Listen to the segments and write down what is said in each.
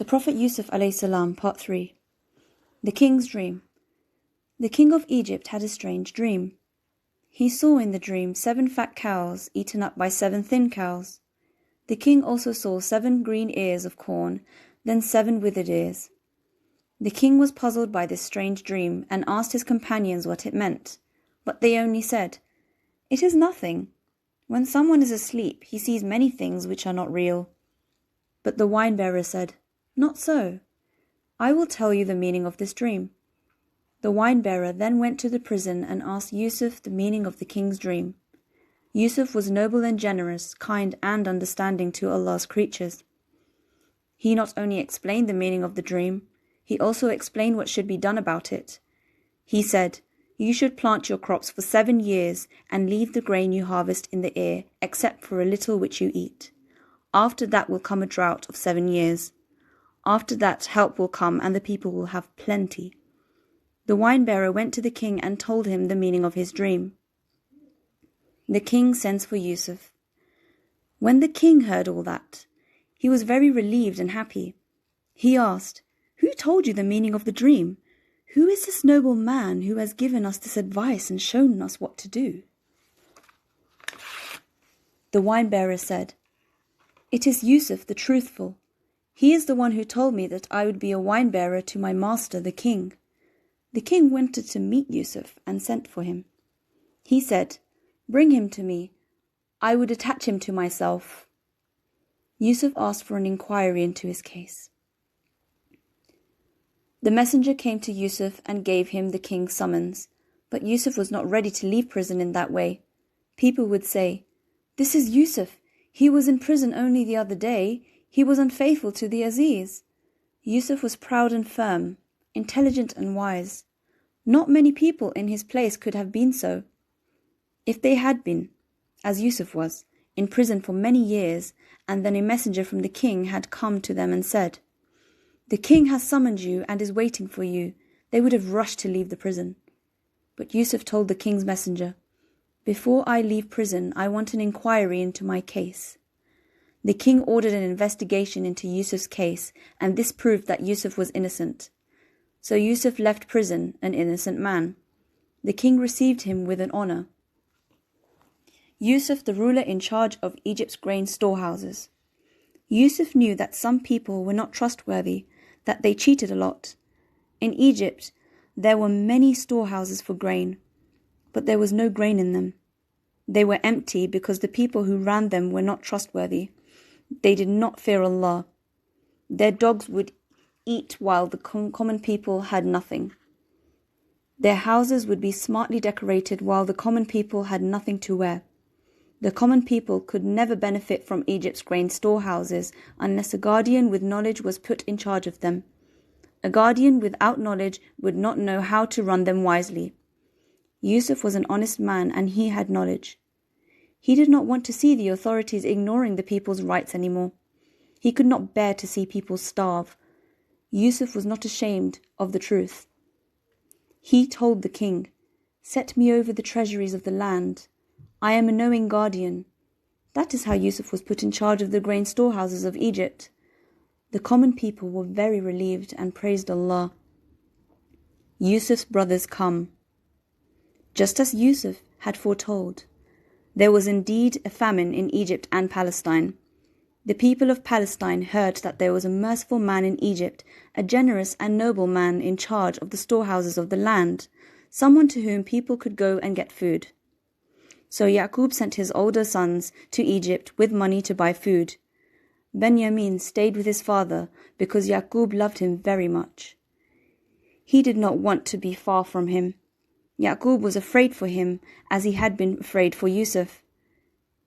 The Prophet Yusuf alayhi salam, Part 3. The King's Dream. The king of Egypt had a strange dream. He saw in the dream 7 fat cows eaten up by 7 thin cows. The king also saw 7 green ears of corn, then 7 withered ears. The king was puzzled by this strange dream and asked his companions what it meant, but they only said, "It is nothing. When someone is asleep, he sees many things which are not real." But the wine-bearer said, "Not so. I will tell you the meaning of this dream." The wine-bearer then went to the prison and asked Yusuf the meaning of the king's dream. Yusuf was noble and generous, kind and understanding to Allah's creatures. He not only explained the meaning of the dream, he also explained what should be done about it. He said, "You should plant your crops for 7 years and leave the grain you harvest in the air, except for a little which you eat. After that will come a drought of 7 years. After that help will come and the people will have plenty." The wine-bearer went to the king and told him the meaning of his dream. The king sends for Yusuf. When the king heard all that, he was very relieved and happy. He asked, "Who told you the meaning of the dream? Who is this noble man who has given us this advice and shown us what to do?" The wine-bearer said, "It is Yusuf the truthful. He is the one who told me that I would be a wine-bearer to my master, the king." The king wanted to meet Yusuf and sent for him. He said, "Bring him to me. I would attach him to myself." Yusuf asked for an inquiry into his case. The messenger came to Yusuf and gave him the king's summons, but Yusuf was not ready to leave prison in that way. People would say, "This is Yusuf. He was in prison only the other day. He was unfaithful to the Aziz." Yusuf was proud and firm, intelligent and wise. Not many people in his place could have been so. If they had been, as Yusuf was, in prison for many years, and then a messenger from the king had come to them and said, "The king has summoned you and is waiting for you," they would have rushed to leave the prison. But Yusuf told the king's messenger, "Before I leave prison, I want an inquiry into my case." The king ordered an investigation into Yusuf's case, and this proved that Yusuf was innocent. So Yusuf left prison, an innocent man. The king received him with an honor. Yusuf, the ruler in charge of Egypt's grain storehouses. Yusuf knew that some people were not trustworthy, that they cheated a lot. In Egypt, there were many storehouses for grain, but there was no grain in them. They were empty because the people who ran them were not trustworthy. They did not fear Allah. Their dogs would eat while the common people had nothing. Their houses would be smartly decorated while the common people had nothing to wear. The common people could never benefit from Egypt's grain storehouses unless a guardian with knowledge was put in charge of them. A guardian without knowledge would not know how to run them wisely. Yusuf was an honest man and he had knowledge. He did not want to see the authorities ignoring the people's rights anymore. He could not bear to see people starve. Yusuf was not ashamed of the truth. He told the king, "Set me over the treasuries of the land. I am a knowing guardian." That is how Yusuf was put in charge of the grain storehouses of Egypt. The common people were very relieved and praised Allah. Yusuf's brothers come. Just as Yusuf had foretold, there was indeed a famine in Egypt and Palestine. The people of Palestine heard that there was a merciful man in Egypt, a generous and noble man in charge of the storehouses of the land, someone to whom people could go and get food. So Yaqub sent his older sons to Egypt with money to buy food. Benjamin stayed with his father because Yaqub loved him very much. He did not want to be far from him. Yaqub was afraid for him as he had been afraid for Yusuf.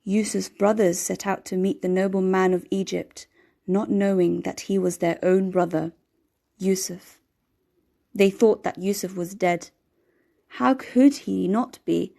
Yusuf's brothers set out to meet the noble man of Egypt, not knowing that he was their own brother, Yusuf. They thought that Yusuf was dead. How could he not be